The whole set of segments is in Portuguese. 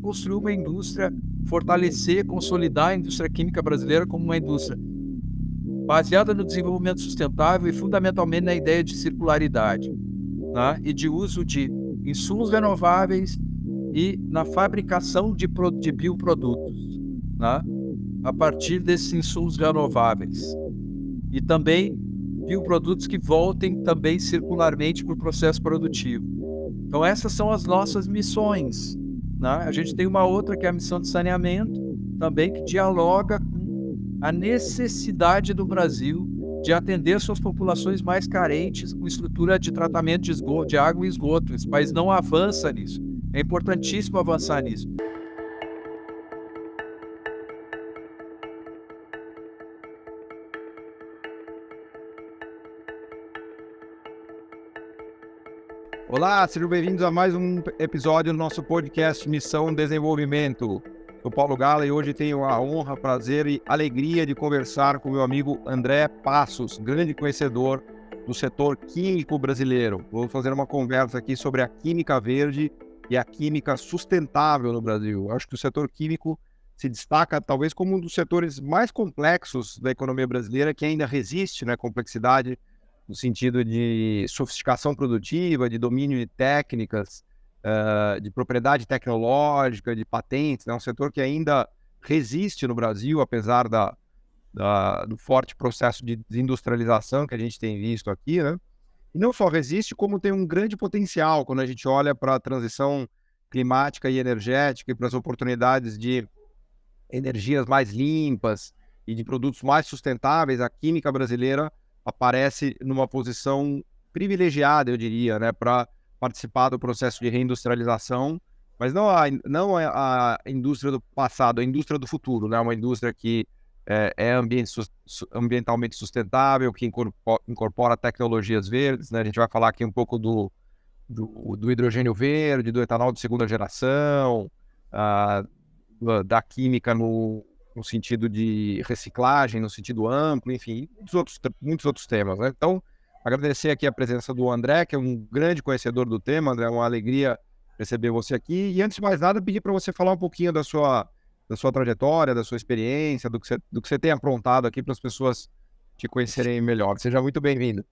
construir uma indústria, fortalecer, consolidar a indústria química brasileira como uma indústria baseada no desenvolvimento sustentável e fundamentalmente na ideia de circularidade, né? E de uso de insumos renováveis e na fabricação de bioprodutos, né? A partir desses insumos renováveis. E também bioprodutos que voltem também circularmente para o processo produtivo. Então essas são as nossas missões, né? A gente tem uma outra que é a missão de saneamento, também que dialoga com a necessidade do Brasil de atender suas populações mais carentes com estrutura de tratamento de esgoto, de água e esgoto. Esse país não avança nisso. É importantíssimo avançar nisso. Olá, sejam bem-vindos a mais um episódio do nosso podcast Missão Desenvolvimento. Sou Paulo Gala e hoje tenho a honra, prazer e alegria de conversar com meu amigo André Passos, grande conhecedor do setor químico brasileiro. Vou fazer uma conversa aqui sobre a química verde e a química sustentável no Brasil. Acho que o setor químico se destaca talvez como um dos setores mais complexos da economia brasileira, que ainda resiste, né, complexidade no sentido de sofisticação produtiva, de domínio de técnicas, de propriedade tecnológica, de patentes. É um setor que ainda resiste no Brasil, apesar do forte processo de desindustrialização que a gente tem visto aqui, né? E não só resiste, como tem um grande potencial quando a gente olha para a transição climática e energética e para as oportunidades de energias mais limpas e de produtos mais sustentáveis. A química brasileira aparece numa posição privilegiada, eu diria, né, para participar do processo de reindustrialização, mas não a indústria do passado, a indústria do futuro, né, uma indústria que é ambientalmente sustentável, que incorpora tecnologias verdes, né, a gente vai falar aqui um pouco do hidrogênio verde, do etanol de segunda geração, da química no sentido de reciclagem, no sentido amplo, enfim, muitos outros temas, né? Então, agradecer aqui a presença do André, que é um grande conhecedor do tema. André, é uma alegria receber você aqui. E antes de mais nada, pedir para você falar um pouquinho da sua trajetória, da sua experiência, do que você tem aprontado aqui para as pessoas te conhecerem melhor. Seja muito bem-vindo.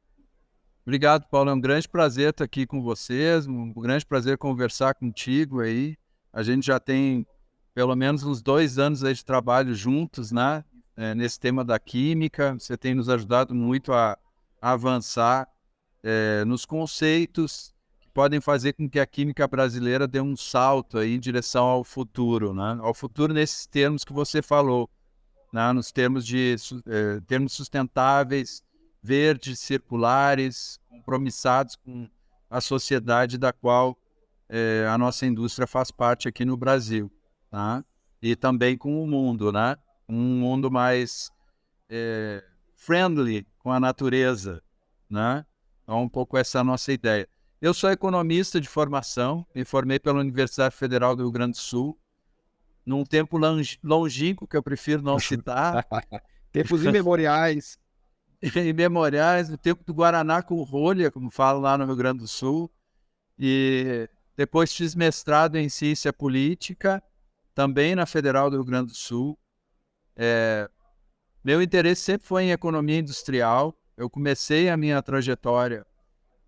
Obrigado, Paulo. É um grande prazer estar aqui com vocês, um grande prazer conversar contigo aí. A gente já tem pelo menos uns 2 anos aí de trabalho juntos, né? Nesse tema da química. Você tem nos ajudado muito a avançar nos conceitos que podem fazer com que a química brasileira dê um salto aí em direção ao futuro, né? Ao futuro nesses termos que você falou, né? Nos termos de termos sustentáveis, verdes, circulares, compromissados com a sociedade da qual a nossa indústria faz parte aqui no Brasil, tá? E também com o mundo, né? Um mundo mais friendly com a natureza, né? Então, um pouco essa é a nossa ideia. Eu sou economista de formação, me formei pela Universidade Federal do Rio Grande do Sul, num tempo longínquo, que eu prefiro não citar. Tempos imemoriais. Em memoriais, no tempo do Guaraná com rolha, como falam lá no Rio Grande do Sul. E depois fiz mestrado em ciência política, também na Federal do Rio Grande do Sul. Meu interesse sempre foi em economia industrial. Eu comecei a minha trajetória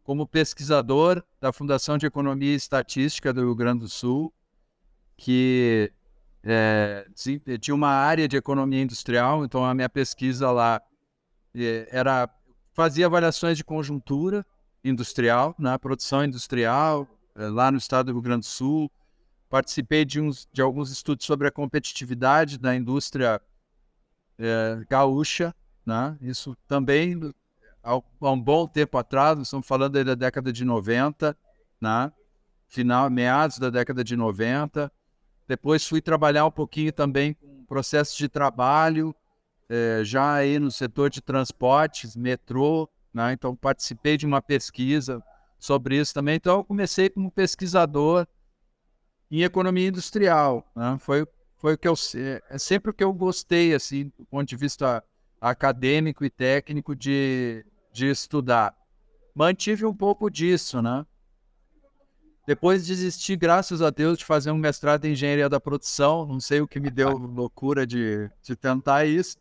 como pesquisador da Fundação de Economia e Estatística do Rio Grande do Sul, que tinha uma área de economia industrial. Então a minha pesquisa lá fazia avaliações de conjuntura industrial, na produção industrial, lá no estado do Rio Grande do Sul. Participei de alguns estudos sobre a competitividade da indústria gaúcha, né? Isso também há um bom tempo atrás. Nós estamos falando aí da década de 90, né? Meados da década de 90. Depois fui trabalhar um pouquinho também com processos de trabalho, já aí no setor de transportes, metrô, né? Então participei de uma pesquisa sobre isso também. Então eu comecei como pesquisador em economia industrial, né? Foi o que sempre o que eu gostei, assim, do ponto de vista acadêmico e técnico de estudar. Mantive um pouco disso, né? Depois desisti, graças a Deus, de fazer um mestrado em engenharia da produção. Não sei o que me deu loucura de tentar isso,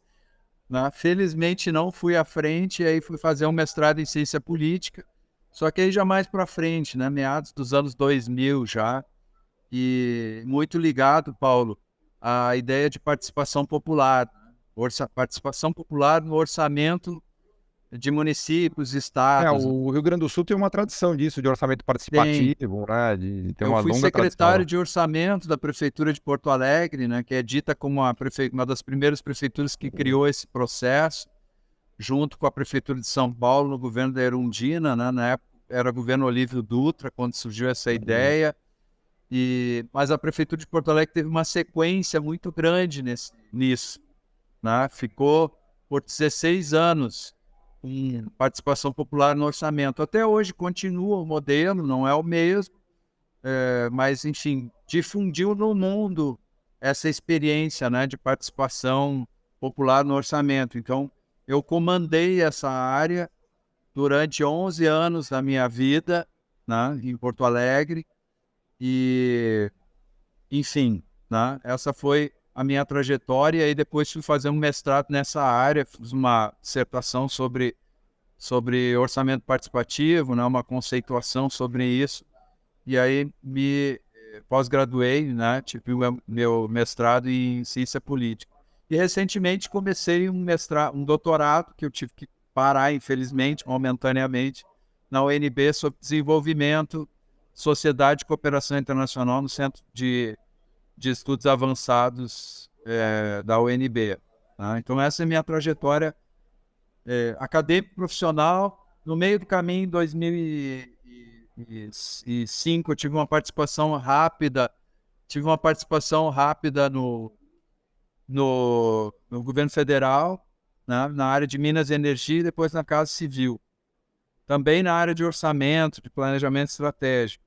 né? Felizmente não fui à frente, e aí fui fazer um mestrado em ciência política. Só que aí já mais para frente, né? Meados dos anos 2000 já. E muito ligado, Paulo, à ideia de participação popular. Participação popular no orçamento de municípios, estados. O Rio Grande do Sul tem uma tradição disso, de orçamento Tem. participativo, né? De ter Eu uma fui longa tradição, secretário né? de orçamento da Prefeitura de Porto Alegre, né, que é dita como uma das primeiras prefeituras que criou esse processo, junto com a Prefeitura de São Paulo, no governo da Erundina, né, na época era governo Olívio Dutra, quando surgiu essa ideia. Mas a Prefeitura de Porto Alegre teve uma sequência muito grande nisso, né? Ficou por 16 anos em participação popular no orçamento. Até hoje continua o modelo, não é o mesmo, mas, enfim, difundiu no mundo essa experiência, né, de participação popular no orçamento. Então, eu comandei essa área durante 11 anos da minha vida, né, em Porto Alegre. E, enfim, né, essa foi a minha trajetória. E depois fui fazer um mestrado nessa área, fiz uma dissertação sobre orçamento participativo, né, uma conceituação sobre isso. E aí me pós-graduei, né, tive o meu mestrado em ciência política. E recentemente comecei um doutorado que eu tive que parar, infelizmente, momentaneamente, na UNB, sobre desenvolvimento, sociedade e cooperação internacional no Centro de Estudos Avançados da UNB. Tá? Então essa é a minha trajetória acadêmica profissional. No meio do caminho, em 2005, eu tive uma participação rápida no governo federal, né, na área de Minas e Energia, e depois na Casa Civil. Também na área de orçamento, de planejamento estratégico.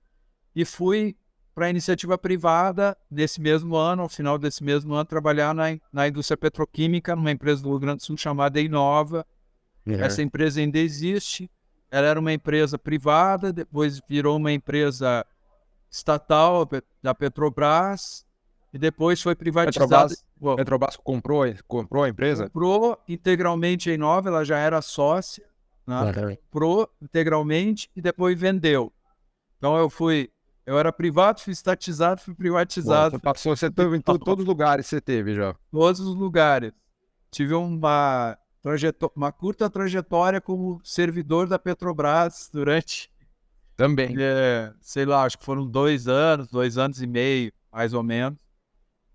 E fui para a iniciativa privada desse mesmo ano, ao final desse mesmo ano, trabalhar na indústria petroquímica, numa empresa do Rio Grande do Sul chamada Inova. Essa empresa ainda existe. Ela era uma empresa privada, depois virou uma empresa estatal da Petrobras, e depois foi privatizada. Petrobras comprou a empresa? Comprou integralmente a Inova, ela já era sócia, né? Comprou integralmente e depois vendeu. Então eu era privado, fui estatizado, fui privatizado. Você teve em todos os lugares, você teve já. Todos os lugares. Tive uma curta trajetória como servidor da Petrobras durante, Também. sei lá, acho que foram 2 anos e meio, mais ou menos.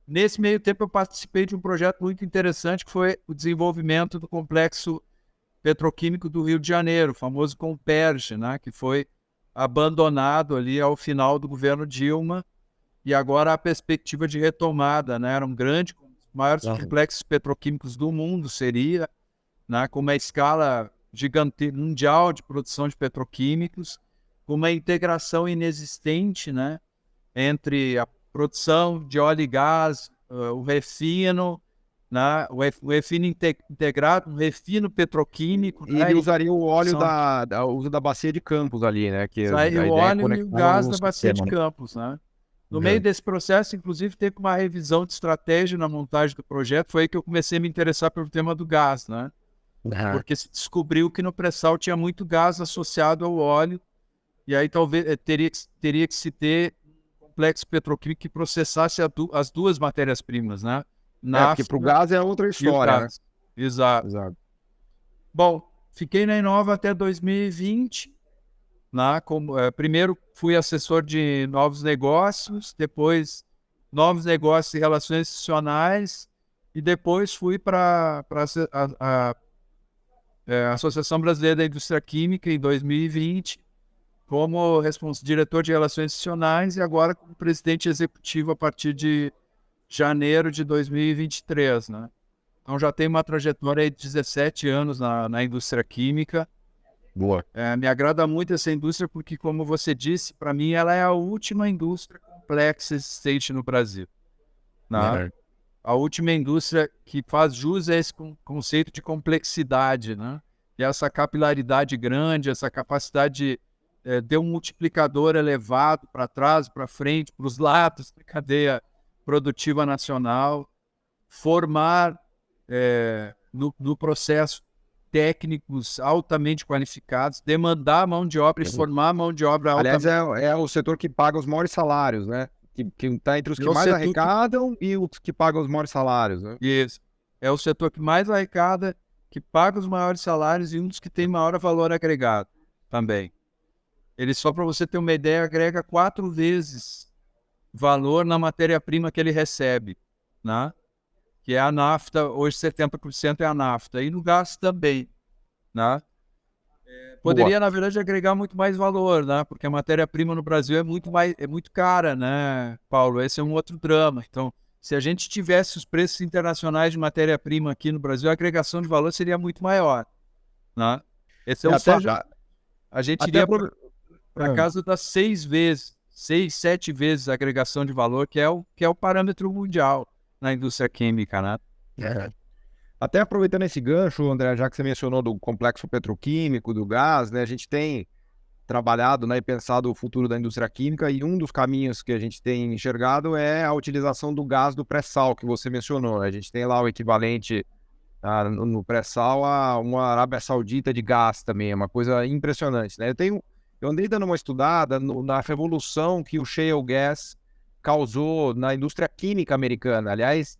Nesse meio tempo eu participei de um projeto muito interessante, que foi o desenvolvimento do complexo petroquímico do Rio de Janeiro, o famoso Comperj, né, que foi abandonado ali ao final do governo Dilma, e agora a perspectiva de retomada, né, era um grande, um dos maiores complexos petroquímicos do mundo, seria, né, com uma escala gigante mundial de produção de petroquímicos, com uma integração inexistente, né, entre a produção de óleo e gás, o refino, né, o refino integrado, o refino petroquímico. E ele usaria o óleo da bacia de Campos ali, né? Que a o ideia é óleo e o gás da bacia de sistema, né? Campos, né? No meio desse processo, inclusive, teve uma revisão de estratégia na montagem do projeto. Foi aí que eu comecei a me interessar pelo tema do gás, né? Porque se descobriu que no pré-sal tinha muito gás associado ao óleo, e aí talvez teria que se ter um complexo petroquímico que processasse as duas matérias-primas, né? Porque para o gás é outra história, né? Exato. Bom, fiquei na Inova até 2020. Né? Primeiro fui assessor de novos negócios, depois novos negócios e relações institucionais, e depois fui para a Associação Brasileira da Indústria Química em 2020, como diretor de relações institucionais, e agora como presidente executivo a partir de janeiro de 2023. Né? Então já tenho uma trajetória de 17 anos na indústria química. Boa. Me agrada muito essa indústria porque, como você disse, para mim ela é a última indústria complexa existente no Brasil. Né? A última indústria que faz jus a esse conceito de complexidade, né? E essa capilaridade grande, essa capacidade dê um multiplicador elevado para trás, para frente, para os lados da cadeia produtiva nacional, formar no processo técnicos altamente qualificados, demandar mão de obra e formar mão de obra Aliás, altamente. é o setor que paga os maiores salários, né? Que está entre os que É o mais setor arrecadam e os que pagam os maiores salários, né? Isso. É o setor que mais arrecada, que paga os maiores salários e um dos que tem maior valor agregado também. Ele, só para você ter uma ideia, agrega 4 vezes valor na matéria-prima que ele recebe, né? Que é a nafta, hoje 70% é a nafta, e no gás também, né? Boa. Poderia, na verdade, agregar muito mais valor, né? Porque a matéria-prima no Brasil é muito cara, né, Paulo? Esse é um outro drama. Então, se a gente tivesse os preços internacionais de matéria-prima aqui no Brasil, a agregação de valor seria muito maior, né? Esse é E um até fato. já, A gente até iria por... para casa das 6 vezes, 6, 7 vezes a agregação de valor, que é o parâmetro mundial na indústria química, né? Até aproveitando esse gancho, André, já que você mencionou do complexo petroquímico, do gás, né? A gente tem trabalhado, né, e pensado o futuro da indústria química, e um dos caminhos que a gente tem enxergado é a utilização do gás do pré-sal, que você mencionou, né? A gente tem lá o equivalente no pré-sal a uma Arábia Saudita de gás também, é uma coisa impressionante, né? Eu andei dando uma estudada na revolução que o shale gas causou na indústria química americana. Aliás,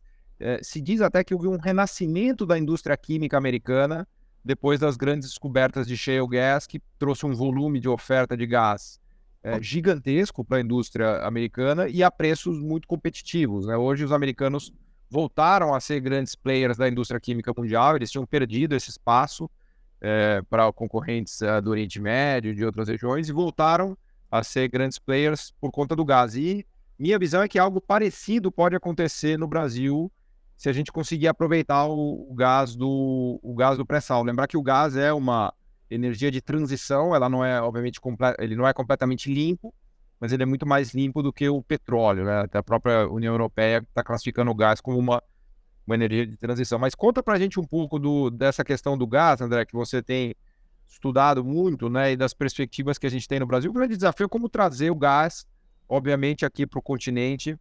se diz até que houve um renascimento da indústria química americana depois das grandes descobertas de shale gas, que trouxe um volume de oferta de gás gigantesco para a indústria americana e a preços muito competitivos, né? Hoje os americanos voltaram a ser grandes players da indústria química mundial, eles tinham perdido esse espaço para concorrentes do Oriente Médio, de outras regiões, e voltaram a ser grandes players por conta do gás. E minha visão é que algo parecido pode acontecer no Brasil se a gente conseguir aproveitar o gás do pré-sal. Lembrar que o gás é uma energia de transição, ela não é, obviamente, ele não é completamente limpo, mas ele é muito mais limpo do que o petróleo, né? Até a própria União Europeia está classificando o gás como uma energia de transição. Mas conta pra gente um pouco dessa questão do gás, André, que você tem estudado muito, né? E das perspectivas que a gente tem no Brasil. O grande desafio é como trazer o gás, obviamente, aqui para o continente,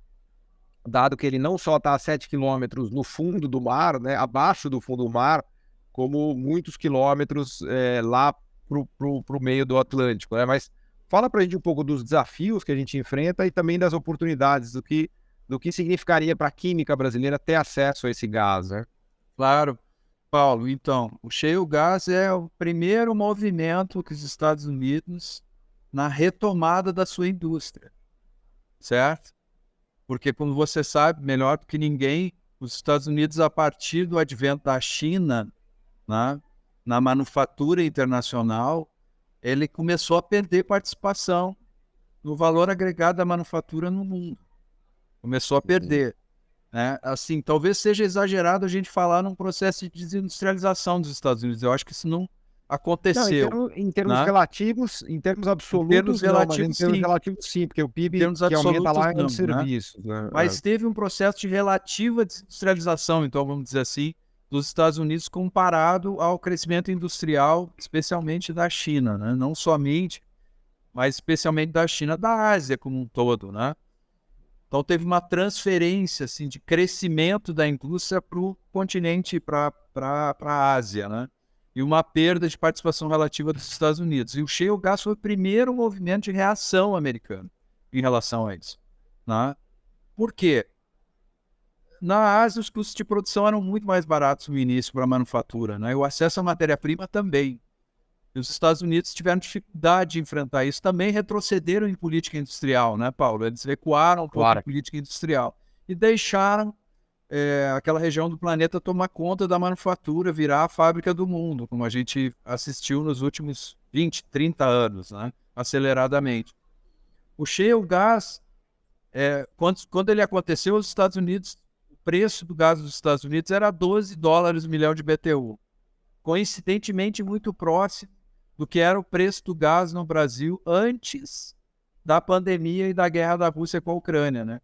dado que ele não só está a 7 quilômetros no fundo do mar, né, abaixo do fundo do mar, como muitos quilômetros lá para o meio do Atlântico, né? Mas fala para a gente um pouco dos desafios que a gente enfrenta e também das oportunidades, do que significaria para a química brasileira ter acesso a esse gás, né? Claro, Paulo. Então, o shale gas é o primeiro movimento que os Estados Unidos na retomada da sua indústria, certo? Porque, como você sabe, melhor do que ninguém, os Estados Unidos, a partir do advento da China, né, na manufatura internacional, ele começou a perder participação no valor agregado da manufatura no mundo. Começou a perder, né? Assim, talvez seja exagerado a gente falar num processo de desindustrialização dos Estados Unidos. Eu acho que isso não Não, aconteceu, em termos né? relativos, em termos Em termos absolutos, não, mas em relativos, termos sim. relativos, sim, porque o Em PIB termos que aumenta absolutos, lá é não, de né? serviços, né? Mas teve um processo de relativa desindustrialização, então vamos dizer assim, dos Estados Unidos comparado ao crescimento industrial, especialmente da China, né? Não somente, mas especialmente da China, da Ásia como um todo, né? Então teve uma transferência assim, de crescimento da indústria para o continente, para a Ásia, né? E uma perda de participação relativa dos Estados Unidos. E o shale gas foi o primeiro movimento de reação americano em relação a isso, né? Por quê? Na Ásia, os custos de produção eram muito mais baratos no início para a manufatura, né? E o acesso à matéria-prima também. E os Estados Unidos tiveram dificuldade de enfrentar isso. Também retrocederam em política industrial, né, Paulo? Eles recuaram um pouco em Claro. política industrial e deixaram aquela região do planeta tomar conta da manufatura, virar a fábrica do mundo, como a gente assistiu nos últimos 20, 30 anos, né? Aceleradamente. O shale gas, quando ele aconteceu, os Estados Unidos, o preço do gás dos Estados Unidos era $12 o milhão de BTU. Coincidentemente, muito próximo do que era o preço do gás no Brasil antes da pandemia e da guerra da Rússia com a Ucrânia, né?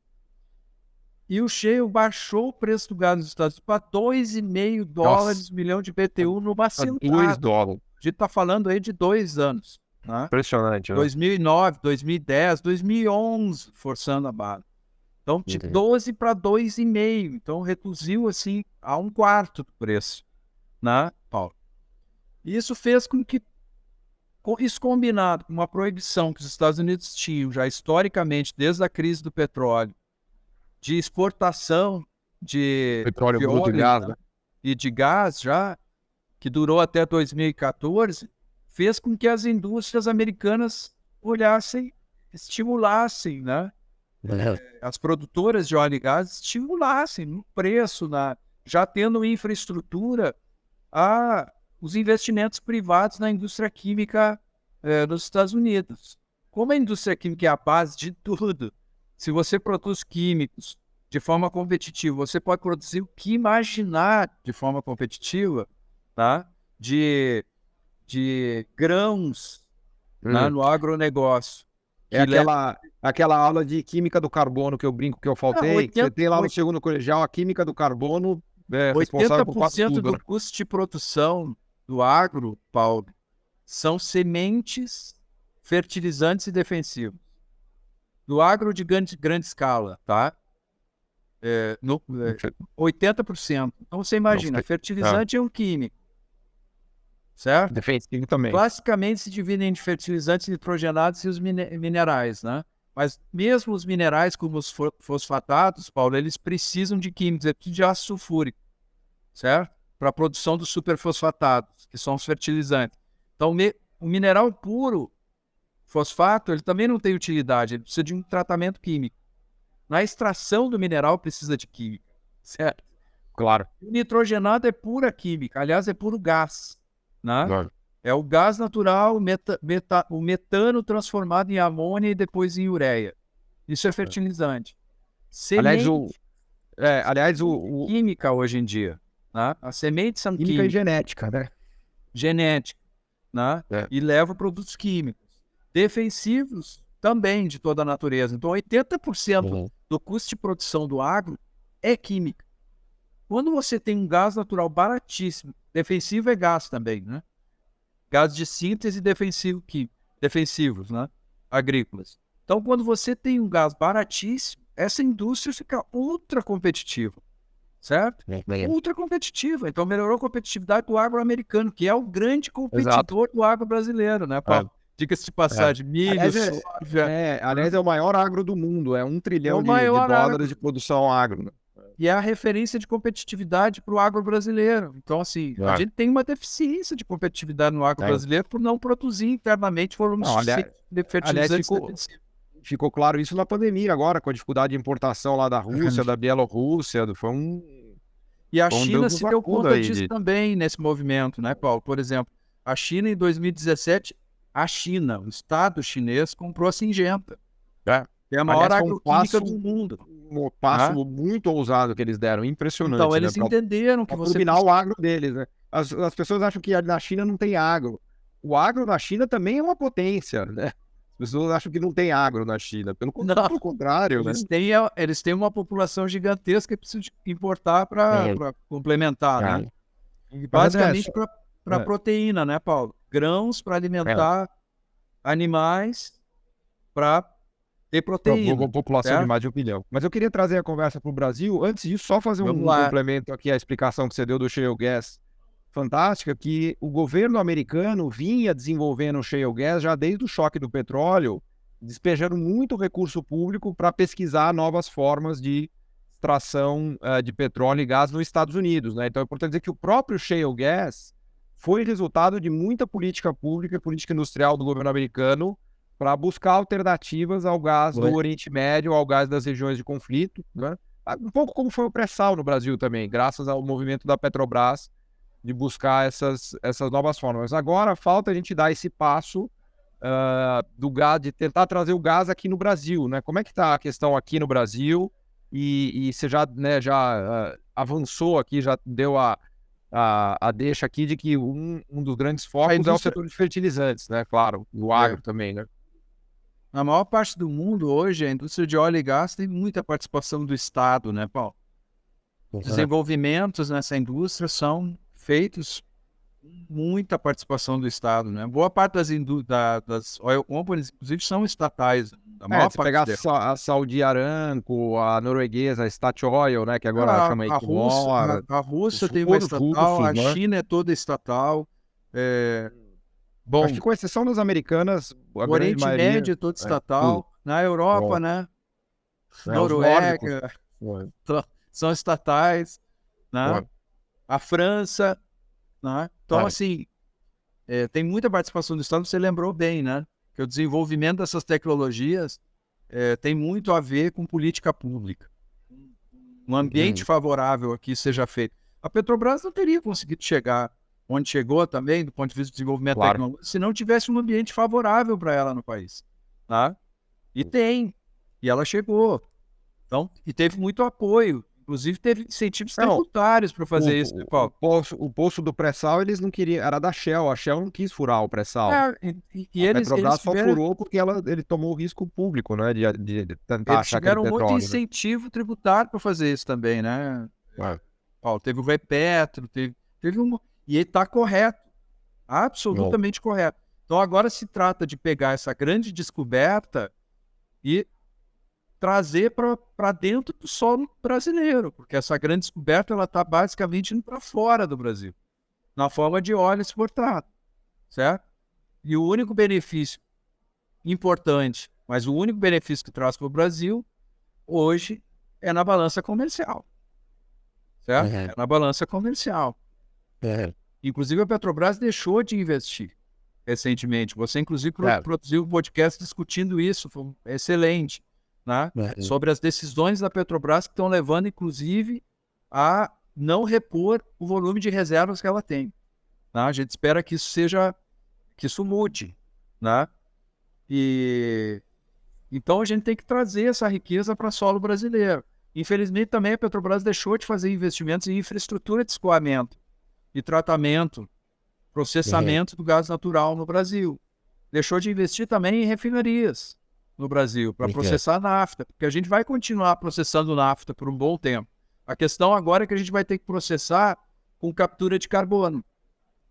E o shale baixou o preço do gás nos Estados Unidos para $2,5 Nossa, o milhão de BTU numa a 2 sentada. dólares. A gente está falando aí de 2 anos, né? Impressionante, né? 2009, 2010, 2011, forçando a barra. Então, de 12 para 2,5. Então, reduziu assim a um quarto do preço, né, Paulo? E isso fez com que, isso combinado com uma proibição que os Estados Unidos tinham já historicamente, desde a crise do petróleo, de exportação Petróleo, de bruto e óleo, gás, né, né? e de gás já, que durou até 2014, fez com que as indústrias americanas olhassem, estimulassem, né? As produtoras de óleo e gás estimulassem no preço, já tendo infraestrutura, os investimentos privados na indústria química nos Estados Unidos. Como a indústria química é a base de tudo, se você produz químicos de forma competitiva, você pode produzir o que imaginar de forma competitiva, tá? De grãos, né, no agronegócio. É aquela aula de química do carbono que eu brinco que eu faltei. Que você tem lá no segundo colegial a química do carbono, responsável por quase 80% tudo, do né? custo de produção do agro, Paulo, são sementes, fertilizantes e defensivos. Do agro de grande escala, tá? 80%. Então você imagina, fertilizante é um químico, certo? Defensivo também. Classicamente se dividem em fertilizantes nitrogenados e os minerais, né? Mas mesmo os minerais, como os fosfatados, Paulo, eles precisam de químicos, eles precisam de ácido sulfúrico, certo? Para a produção dos superfosfatados, que são os fertilizantes. Então, o mineral puro, fosfato, ele também não tem utilidade, ele precisa de um tratamento químico. Na extração do mineral precisa de química, certo? Claro. O nitrogenado é pura química, aliás, é puro gás, né? Claro. É o gás natural, o metano transformado em amônia e depois em ureia. Isso é fertilizante. Aliás, química hoje em dia, né? As sementes são química e genética, né? Genética, né? E leva produtos químicos. Defensivos também de toda a natureza. Então, 80% do custo de produção do agro é química. Quando você tem um gás natural baratíssimo, defensivo é gás também, né? Gás de síntese defensivos, né? Agrícolas. Então, quando você tem um gás baratíssimo, essa indústria fica ultra competitiva, certo? Ultra competitiva. Então, melhorou a competitividade do agro americano, que é o grande competidor do agro brasileiro, né, Paulo? Diga-se de passagem, milho, soja. Aliás, é o maior agro do mundo, é 1 trilhão de maior dólares agro de produção agro, né? E é a referência de competitividade para o agro brasileiro. Então, assim, a gente tem uma deficiência de competitividade no agro brasileiro por não produzir internamente volumes de fertilizantes defensivos. Ficou claro isso na pandemia agora, com a dificuldade de importação lá da Rússia, da Bielorrússia, E a China se deu conta disso também nesse movimento, né, Paulo? Por exemplo, a China em 2017, o Estado chinês comprou a Syngenta. Que é a maior agroquímica do mundo. Um passo muito ousado que eles deram, impressionante. Então, eles entenderam que você... combinar o agro deles, né? As pessoas acham que na China não tem agro. O agro na China também é uma potência, né? As pessoas acham que não tem agro na China. Pelo contrário, eles têm uma população gigantesca que precisa importar para complementar, né? E basicamente para proteína, né, Paulo? Grãos para alimentar animais para ter proteína. Uma população de mais de 1 bilhão. Mas eu queria trazer a conversa para o Brasil. Antes disso, só fazer um complemento aqui à explicação que você deu do shale gas. Fantástica, que o governo americano vinha desenvolvendo o shale gas já desde o choque do petróleo, despejando muito recurso público para pesquisar novas formas de extração de petróleo e gás nos Estados Unidos, né? Então é importante dizer que o próprio shale gas foi resultado de muita política pública e política industrial do governo americano para buscar alternativas ao gás do Oriente Médio, ao gás das regiões de conflito, né? Um pouco como foi o pré-sal no Brasil também, graças ao movimento da Petrobras de buscar essas novas formas. Agora falta a gente dar esse passo do gás, de tentar trazer o gás aqui no Brasil, né? Como é que está a questão aqui no Brasil? E você já avançou aqui, já deu a deixa aqui de que um dos grandes focos é o setor de fertilizantes, né? Claro, o agro também, né? Na maior parte do mundo hoje, a indústria de óleo e gás tem muita participação do Estado, né, Paulo? Os desenvolvimentos nessa indústria são feitos muita participação do Estado, né? Boa parte das oil companies, inclusive, são estatais. A maior Se parte pegar delas. a Saudi Aramco, a norueguesa, a Statoil, né, que agora A, chama a Rússia, Equinor, a Rússia tem uma todos estatal, russos, a né? China é toda estatal. É, Acho que bom, com exceção das americanas, a o grande Oriente maioria Médio é todo é tudo. estatal. Na Europa, Ó, né? né, os nórdicos. Noruega, Ó, são estatais, né? ó, A França, né? Então, claro. assim, tem muita participação do Estado, você lembrou bem, né? Que o desenvolvimento dessas tecnologias tem muito a ver com política pública. Um ambiente Hum, favorável a que isso seja feito. A Petrobras não teria conseguido chegar onde chegou também, do ponto de vista do desenvolvimento claro. tecnológico, se não tivesse um ambiente favorável para ela no país. Tá? E tem. E ela chegou. Então, e teve muito apoio. Inclusive, teve incentivos Não, tributários para fazer isso, né, o Paulo? poço do pré-sal eles não queriam, era da Shell, a Shell não quis furar o pré-sal. E A eles Petrobras só tiveram, furou porque ele tomou o risco público, né, de tentar eles achar aquele tiveram muito petróleo, né? incentivo tributário para fazer isso também, né? É. Paulo, teve o Repetro, teve um. E ele está correto, Não. absolutamente correto. Então agora se trata de pegar essa grande descoberta e trazer para dentro do solo brasileiro, porque essa grande descoberta ela está basicamente indo para fora do Brasil, na forma de óleo exportado, certo? E o único benefício importante, mas o único benefício que traz para o Brasil hoje é na balança comercial, certo? Uhum. É na balança comercial. Uhum. Inclusive a Petrobras deixou de investir recentemente. Você, inclusive, É. produziu um podcast discutindo isso, foi excelente, né? Uhum. Sobre as decisões da Petrobras que estão levando, inclusive, a não repor o volume de reservas que ela tem. Né? A gente espera que isso mude, né? E então a gente tem que trazer essa riqueza para solo brasileiro. Infelizmente, também a Petrobras deixou de fazer investimentos em infraestrutura de escoamento e tratamento, Uhum. processamento do gás natural no Brasil. Deixou de investir também em refinarias no Brasil para Uhum. processar nafta, porque a gente vai continuar processando nafta por um bom tempo. A questão agora é que a gente vai ter que processar com captura de carbono,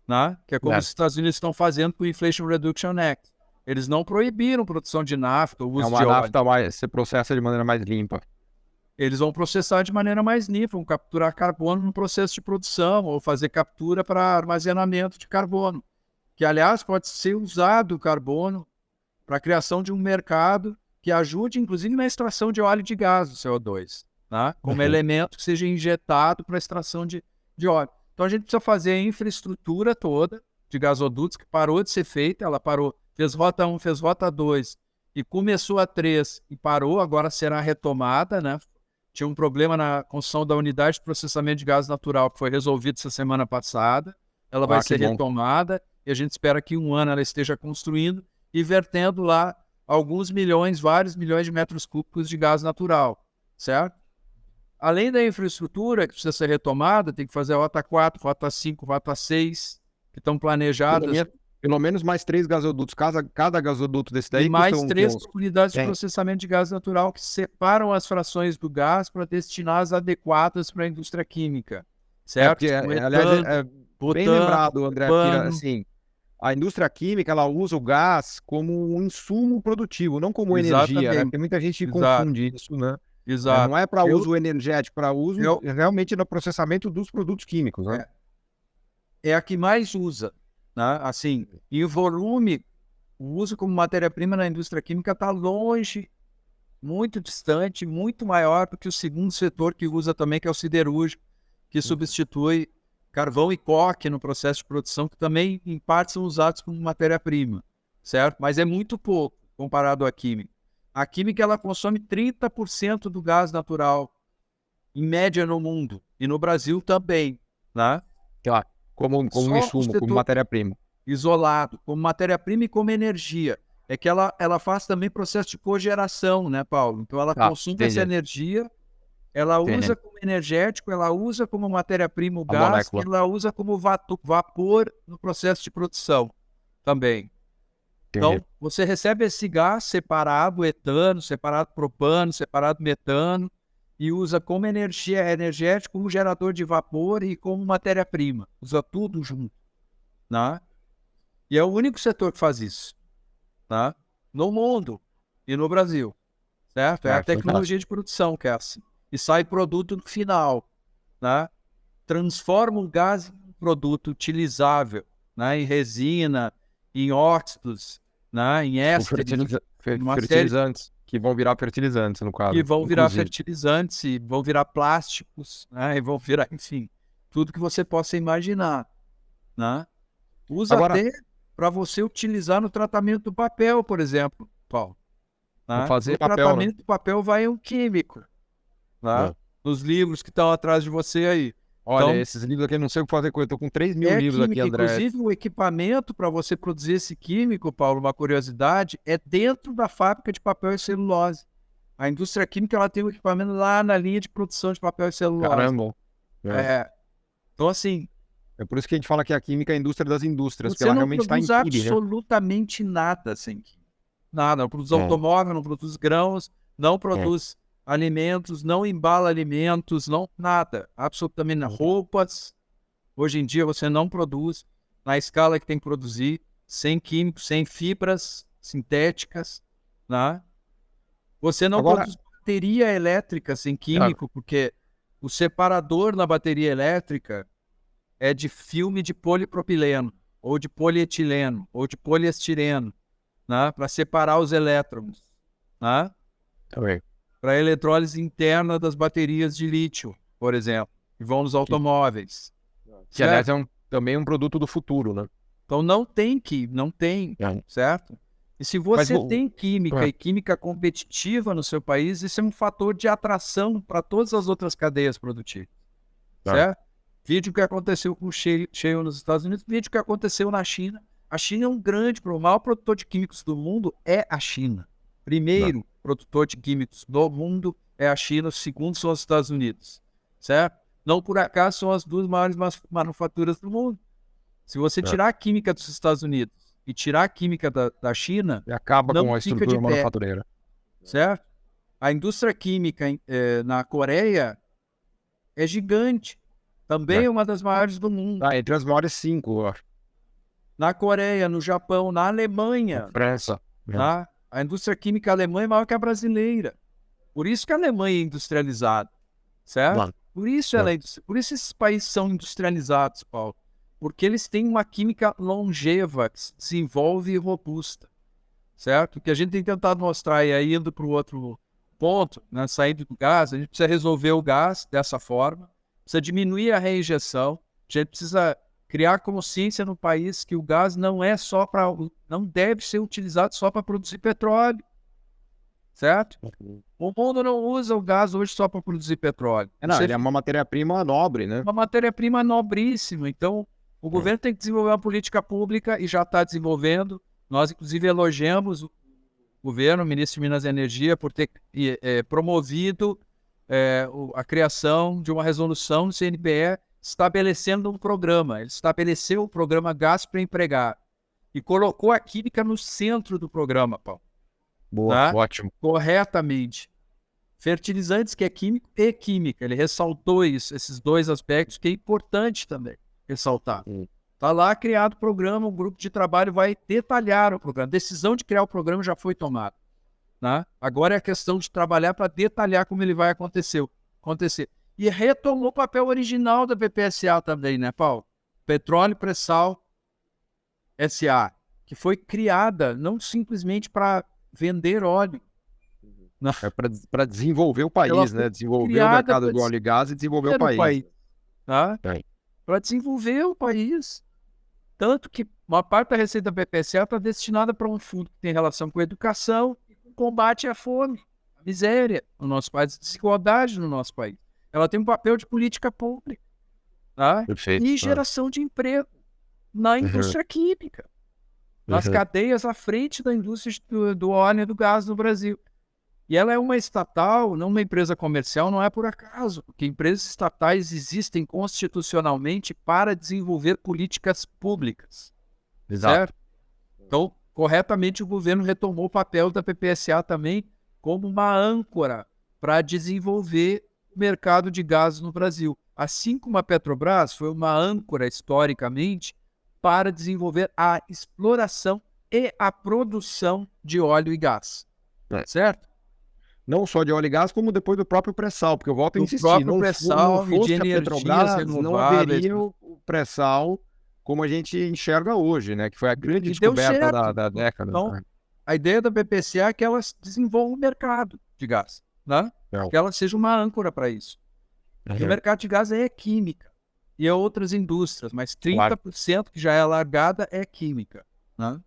né? Que é como os É. Estados Unidos estão fazendo com o Inflation Reduction Act. Eles não proibiram produção de nafta, o É uso de uma óleo. nafta mais, você processa de maneira mais limpa. Eles vão processar de maneira mais limpa, vão capturar carbono no processo de produção ou fazer captura para armazenamento de carbono, que, aliás, pode ser usado o carbono para a criação de um mercado que ajude, inclusive, na extração de óleo e de gás, o CO2, né? Como Uhum. elemento que seja injetado para a extração de óleo. Então, a gente precisa fazer a infraestrutura toda de gasodutos, que parou de ser feita, ela parou, fez rota 1, fez rota 2, e começou a 3 e parou, agora será retomada, né? Tinha um problema na construção da unidade de processamento de gás natural, que foi resolvido essa semana passada. Ela vai Ah, que ser bom. retomada e a gente espera que em um ano ela esteja construindo e vertendo lá alguns milhões, vários milhões de metros cúbicos de gás natural, certo? Além da infraestrutura que precisa ser retomada, tem que fazer a rota 4, rota 5, rota 6, que estão Pelo planejadas, menos, pelo menos mais 3 gasodutos. Cada gasoduto desse e daí custa mais um, que, 3 uns... unidades de Tem. processamento de gás natural que separam as frações do gás para destiná-las adequadas para a indústria química, Porque, certo? Como aliás, etano, é bem butano, lembrado, André, porque, propano. assim, a indústria química, ela usa o gás como um insumo produtivo, não como energia, né? Exatamente, Porque muita gente exato, confunde isso, né? exato. Não é para Eu, uso energético, para uso eu, realmente no processamento dos produtos químicos, né? é, é a que mais usa, né? Assim, em volume, o uso como matéria-prima na indústria química está longe, muito distante, muito maior do que o segundo setor que usa também, que é o siderúrgico, que substitui carvão e coque no processo de produção, que também, em parte, são usados como matéria-prima, certo? Mas é muito pouco comparado à química. A química, ela consome 30% do gás natural, em média, no mundo, e no Brasil também, né? Claro. Como um Só o insumo, como setor matéria-prima. isolado, como matéria-prima e como energia. É que ela faz também processo de cogeração, né, Paulo? Então ela Tá, consome essa entendi, energia, ela usa entendi. como energético, ela usa como matéria-prima o A gás e molécula, ela usa como vapor no processo de produção também. entendi. Então, você recebe esse gás separado, etano, separado propano, separado metano, e usa como energia energético, como gerador de vapor e como matéria-prima. Usa tudo junto. né? E é o único setor que faz isso, né? No mundo e no Brasil, certo? É a tecnologia de produção que é assim. E sai produto no final, né? Transforma o gás em um produto utilizável, né? Em resina, em óxidos, né? Em ésteres, uma série Fertilizantes, que vão virar fertilizantes, no caso, que vão virar inclusive. fertilizantes, e vão virar plásticos, né? E vão virar, enfim, tudo que você possa imaginar, né? Usa Agora, até para você utilizar no tratamento do papel, por exemplo, Paulo. vou Né? fazer No papel, né? tratamento do papel vai um químico, né? É. Nos livros que estão atrás de você aí. Olha, Então, esses livros aqui, eu não sei o que fazer com eles. Eu tô com 3.000 é livros aqui, química. André. Inclusive, o equipamento para você produzir esse químico, Paulo, uma curiosidade, é dentro da fábrica de papel e celulose. A indústria química ela tem um equipamento lá na linha de produção de papel e celulose. Caramba. É. É. Então, assim, É por isso que a gente fala que a química é a indústria das indústrias, porque você ela não realmente está em produz tudo, né? absolutamente nada sem química. Nada. Não produz É. automóvel, não produz grãos, não É. produz alimentos, não embala alimentos, não nada. Absolutamente nada. Roupas. Hoje em dia você não produz na escala que tem que produzir, sem químicos, sem fibras sintéticas, né? Você não Agora, produz bateria elétrica sem químico, porque o separador na bateria elétrica é de filme de polipropileno, ou de polietileno, ou de poliestireno, né? Para separar os elétrons, né? também. Para a eletrólise interna das baterias de lítio, por exemplo, que vão nos Que, automóveis, que aliás, certo? é também um produto do futuro, né? Então não tem, É. certo? E se Mas, você tem química é. e química competitiva no seu país, isso é um fator de atração para todas as outras cadeias produtivas, É. certo? Vídeo que aconteceu com o shale nos Estados Unidos, vídeo que aconteceu na China. A China é um grande, o maior produtor de químicos do mundo é a China. Primeiro produtor de químicos do mundo é a China, o segundo são os Estados Unidos, certo? Não por acaso são as duas maiores manufaturas do mundo. Se você É. tirar a química dos Estados Unidos e tirar a química da China, E acaba não com a fica de estrutura pé, manufatureira. certo? A indústria química na Coreia é gigante. Também É. é uma das maiores do mundo. Tá entre as maiores 5, eu acho. Na Coreia, no Japão, na Alemanha, França. É. tá? A indústria química alemã é maior que a brasileira. Por isso que a Alemanha é industrializada, certo? Lá. Por isso por isso esses países são industrializados, Paulo. Porque eles têm uma química longeva, que se desenvolve e robusta, certo? O que a gente tem tentado mostrar, e aí indo para o outro ponto, né, saindo do gás, a gente precisa resolver o gás dessa forma, precisa diminuir a reinjeção, a gente precisa criar consciência no país que o gás não é só para, não deve ser utilizado só para produzir petróleo, certo? O mundo não usa o gás hoje só para produzir petróleo. Não, ele é uma matéria-prima nobre, né? Uma matéria-prima nobríssima. Então, o governo tem que desenvolver uma política pública e já está desenvolvendo. Nós, inclusive, elogiamos o governo, o ministro de Minas e Energia, por ter promovido a criação de uma resolução do CNPE estabelecendo um programa. Ele estabeleceu o programa Gás para Empregar e colocou a química no centro do programa, Paulo. Boa, Tá? ótimo. Corretamente. Fertilizantes, que é químico e química. Ele ressaltou isso, esses dois aspectos, que é importante também ressaltar. Está lá criado o programa, o grupo de trabalho vai detalhar o programa. A decisão de criar o programa já foi tomada. Né? Agora é a questão de trabalhar para detalhar como ele vai acontecer. E retomou o papel original da PPSA também, né, Paulo? Petróleo Pré-Sal SA, que foi criada não simplesmente para vender óleo. É para desenvolver o país, né? Desenvolver o mercado do óleo e gás e desenvolver o país. Tá? Para desenvolver o país. Tanto que uma parte da receita da PPSA está destinada para um fundo que tem relação com a educação e com o combate à fome, à miséria no nosso país, à desigualdade no nosso país. Ela tem um papel de política pública, tá? Perfeito. E geração de emprego na indústria química, nas cadeias à frente da indústria do óleo e do gás no Brasil. E ela é uma estatal, não uma empresa comercial, não é por acaso, porque empresas estatais existem constitucionalmente para desenvolver políticas públicas. Exato. Certo? Então, corretamente, o governo retomou o papel da PPSA também como uma âncora para desenvolver o mercado de gás no Brasil. Assim como a Petrobras foi uma âncora, historicamente, para desenvolver a exploração e a produção de óleo e gás. Certo? Não só de óleo e gás, como depois do próprio pré-sal, porque eu volto a Do insistir, próprio não pré-sal e de fosse a energias Petrobras, não renováveis. haveria o pré-sal como a gente enxerga hoje, né? Que foi a grande E deu descoberta certo. da década. Então, a ideia da BPCA é que ela desenvolva o mercado de gás, né? Que ela seja uma âncora para isso. E o mercado de gás é química e é outras indústrias, mas 30% que já é largada é química, né?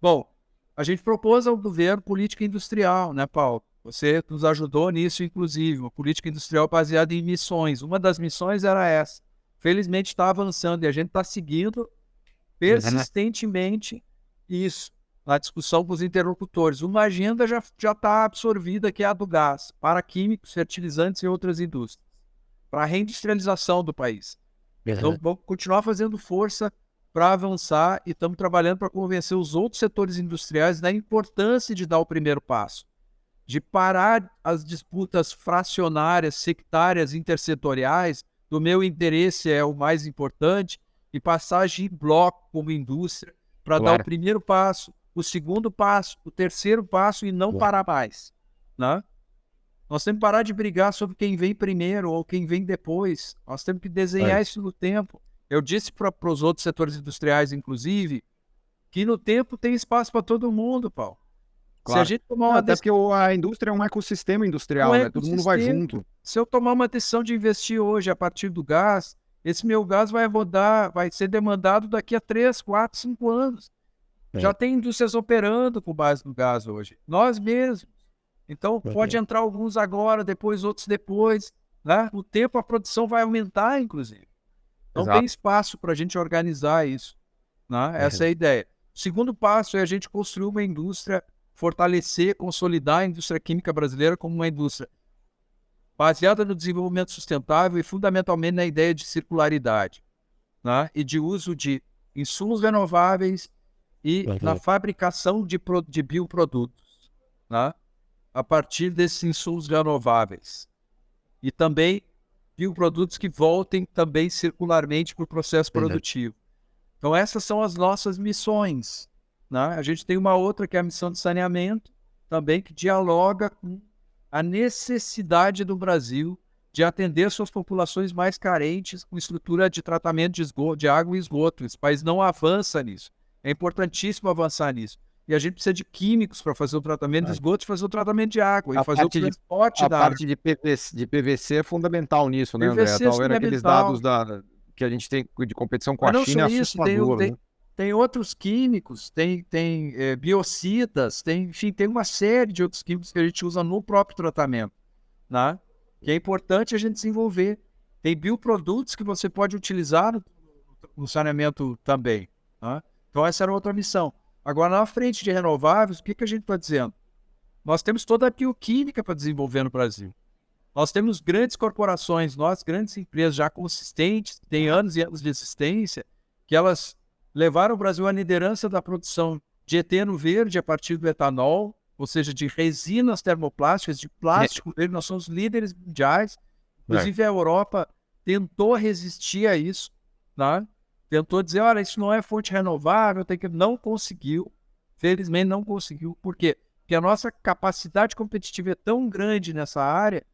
Bom, a gente propôs ao governo política industrial, né, Paulo? Você nos ajudou nisso, inclusive, uma política industrial baseada em missões. Uma das missões era essa. Felizmente está avançando e a gente está seguindo persistentemente isso na discussão com os interlocutores. Uma agenda já está absorvida, que é a do gás, para químicos, fertilizantes e outras indústrias, para a reindustrialização do país. Então, vamos continuar fazendo força para avançar e estamos trabalhando para convencer os outros setores industriais da importância de dar o primeiro passo, de parar as disputas fracionárias, sectárias, intersetoriais, do meu interesse é o mais importante, e passar a agir em bloco como indústria para dar o primeiro passo, o segundo passo, o terceiro passo e não parar mais, né? Nós temos que parar de brigar sobre quem vem primeiro ou quem vem depois. Nós temos que desenhar isso no tempo. Eu disse para os outros setores industriais, inclusive, que no tempo tem espaço para todo mundo, Paulo. Se a gente tomar uma até porque a indústria é um ecossistema industrial, né? Todo mundo vai junto. Se eu tomar uma decisão de investir hoje a partir do gás, esse meu gás vai rodar, vai ser demandado daqui a 3, 4, 5 anos. Já tem indústrias operando com base no gás hoje. Nós mesmos. Então, pode entrar alguns agora, depois outros depois, né? O tempo, a produção vai aumentar, inclusive. Então, tem espaço para a gente organizar isso, né? Essa é a ideia. O segundo passo é a gente construir uma indústria, fortalecer, consolidar a indústria química brasileira como uma indústria baseada no desenvolvimento sustentável e fundamentalmente na ideia de circularidade, né? E de uso de insumos renováveis e na fabricação de bioprodutos, né? A partir desses insumos renováveis. E também bioprodutos que voltem também circularmente para o processo produtivo. Então essas são as nossas missões, né? A gente tem uma outra que é a missão de saneamento, também que dialoga com a necessidade do Brasil de atender suas populações mais carentes com estrutura de tratamento de esgoto, de água e esgoto. Esse país não avança nisso. É importantíssimo avançar nisso. E a gente precisa de químicos para fazer o tratamento de esgoto e fazer o tratamento de água. E fazer o transporte da água. A parte de PVC é fundamental nisso, né, André? PVC é Estava vendo aqueles dados que a gente tem de competição com a China, é assustador, né? Tem outros químicos, tem biocidas, enfim, tem uma série de outros químicos que a gente usa no próprio tratamento, né? Que é importante a gente desenvolver. Tem bioprodutos que você pode utilizar no saneamento também, né? Então essa era outra missão. Agora, na frente de renováveis, o que a gente está dizendo? Nós temos toda a bioquímica para desenvolver no Brasil. Nós temos grandes corporações, grandes empresas já consistentes, que têm anos e anos de existência, que elas levaram o Brasil à liderança da produção de eteno verde a partir do etanol, ou seja, de resinas termoplásticas, de plástico verde. Nós somos líderes mundiais. Inclusive, a Europa tentou resistir a isso, né? Tentou dizer, olha, isso não é fonte renovável, não conseguiu. Felizmente não conseguiu. Por quê? Porque a nossa capacidade competitiva é tão grande nessa área,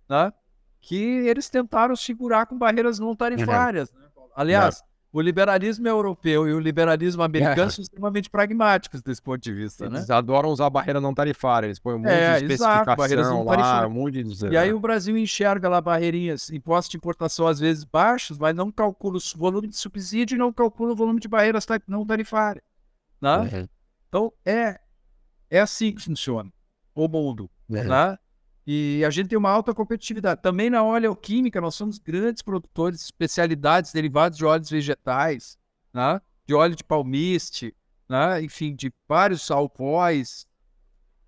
né, que eles tentaram segurar com barreiras não tarifárias. Né? Aliás, o liberalismo europeu e o liberalismo americano são extremamente pragmáticos desse ponto de vista. Eles né? adoram usar barreira não tarifária, eles põem um monte de especificação barreiras não lá, tarifárias. um monte de... E aí o Brasil enxerga lá barreirinhas, impostos de importação às vezes baixos, mas não calcula o volume de subsídio e não calcula o volume de barreiras não tarifárias. Né? Então, é assim que funciona o mundo. Né? E a gente tem uma alta competitividade. Também na oleoquímica, nós somos grandes produtores de especialidades derivados de óleos vegetais, né? De óleo de palmiste, né? Enfim, de vários alcoóis.